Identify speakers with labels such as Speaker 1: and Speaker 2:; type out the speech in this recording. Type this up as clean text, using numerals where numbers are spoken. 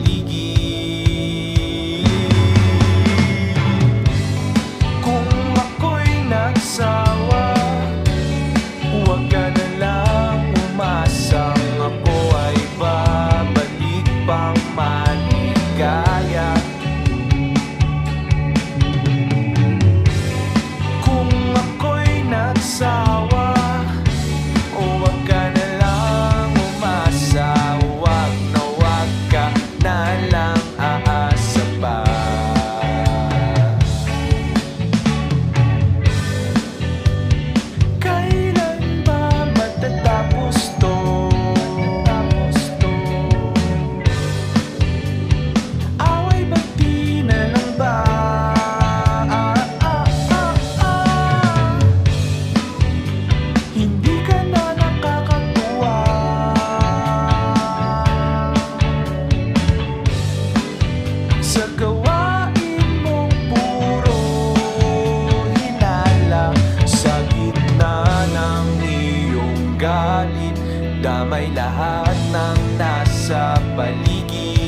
Speaker 1: paligid. Kung ako'y nagsawa, huwag ka na lang umasang ako ay babalik pang maligaya. Kung ako'y nagsawa, huwag ka na lang umasa. Huwag ka na lang aasa pa. Kailan ba matatapos to? Away ba't di na lang ba? Hindi ka na nakakatuwa. Sa gawain mong puro hinala, sa gitna ng iyong galit, damay lahat ng nasa paligid.